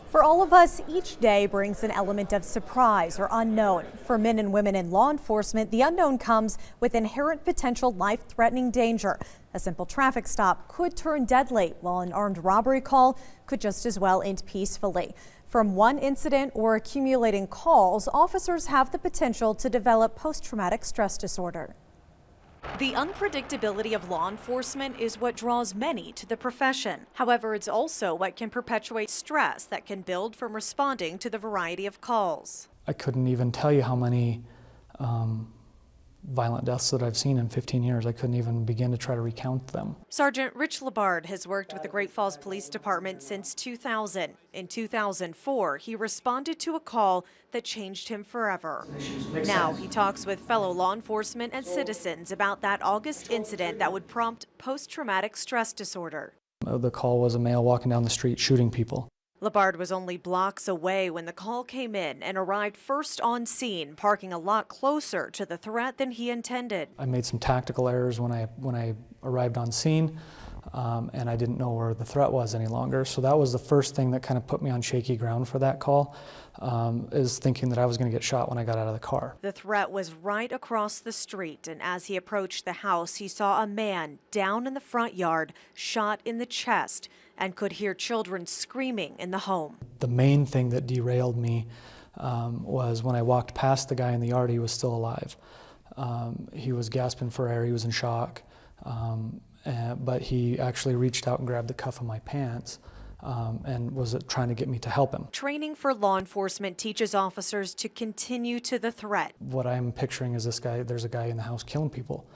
For all of us, each day brings an element of surprise or unknown. For men and women in law enforcement, the unknown comes with inherent potential life-threatening danger. A simple traffic stop could turn deadly, while an armed robbery call could just as well end peacefully. From one incident or accumulating calls, officers have the potential to develop post-traumatic stress disorder. The unpredictability of law enforcement is what draws many to the profession. However, it's also what can perpetuate stress that can build from responding to the variety of calls. I couldn't even tell you how many violent deaths that I've seen in 15 years. I couldn't even begin to try to recount them. Sergeant Rich Labard has worked with the Great Falls Police Department since 2000. In 2004, he responded to a call that changed him forever. Now he talks with fellow law enforcement and citizens about that August incident that would prompt post-traumatic stress disorder. The call was a male walking down the street shooting people. Labard was only blocks away when the call came in and arrived first on scene, parking a lot closer to the threat than he intended. I made some tactical errors when I arrived on scene, and I didn't know where the threat was any longer. So that was the first thing that kind of put me on shaky ground for that call, is thinking that I was going to get shot when I got out of the car. The threat was right across the street, and as he approached the house, he saw a man down in the front yard, shot in the chest, and could hear children screaming in the home. The main thing that derailed me was when I walked past the guy in the yard, he was still alive. He was gasping for air, he was in shock, but he actually reached out and grabbed the cuff of my pants and was trying to get me to help him. Training for law enforcement teaches officers to continue to the threat. What I'm picturing is there's a guy in the house killing people.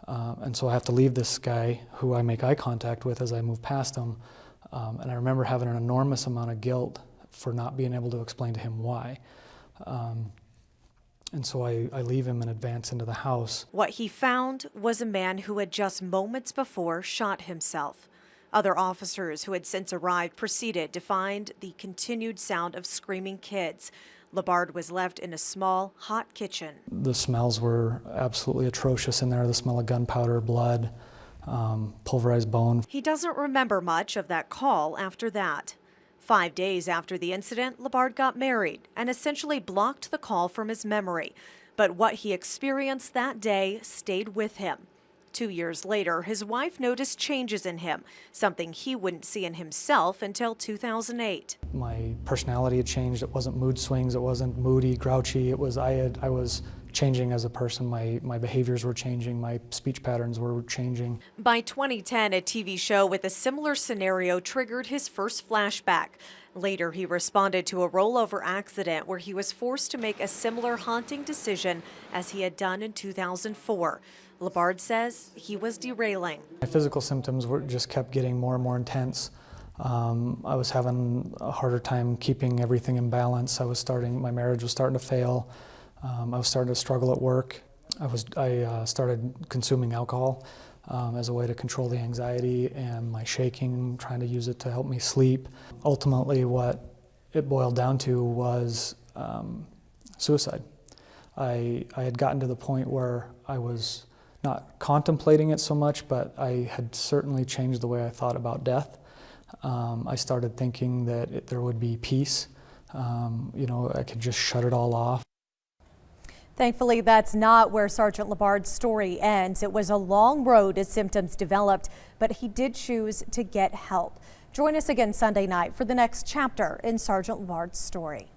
And so I have to leave this guy who I make eye contact with as I move past him. And I remember having an enormous amount of guilt for not being able to explain to him why. And so I leave him and advance into the house. What he found was a man who had just moments before shot himself. Other officers who had since arrived proceeded to find the continued sound of screaming kids. Labard was left in a small, hot kitchen. The smells were absolutely atrocious in there. The smell of gunpowder, blood, pulverized bone. He doesn't remember much of that call after that. 5 days after the incident, Labard got married and essentially blocked the call from his memory. But what he experienced that day stayed with him. 2 years later, his wife noticed changes in him, something he wouldn't see in himself until 2008. My personality had changed. It wasn't mood swings. It wasn't moody, grouchy. It was I was changing as a person. My behaviors were changing. My speech patterns were changing. By 2010, a TV show with a similar scenario triggered his first flashback. Later, he responded to a rollover accident where he was forced to make a similar haunting decision as he had done in 2004. Labard says he was derailing. My physical symptoms just kept getting more and more intense. I was having a harder time keeping everything in balance. My marriage was starting to fail. I was starting to struggle at work. I started consuming alcohol as a way to control the anxiety and my shaking, trying to use it to help me sleep. Ultimately, what it boiled down to was suicide. I had gotten to the point where I was not contemplating it so much, but I had certainly changed the way I thought about death. I started thinking that there would be peace. I could just shut it all off. Thankfully, that's not where Sergeant Labard's story ends. It was a long road as symptoms developed, but he did choose to get help. Join us again Sunday night for the next chapter in Sergeant Labard's story.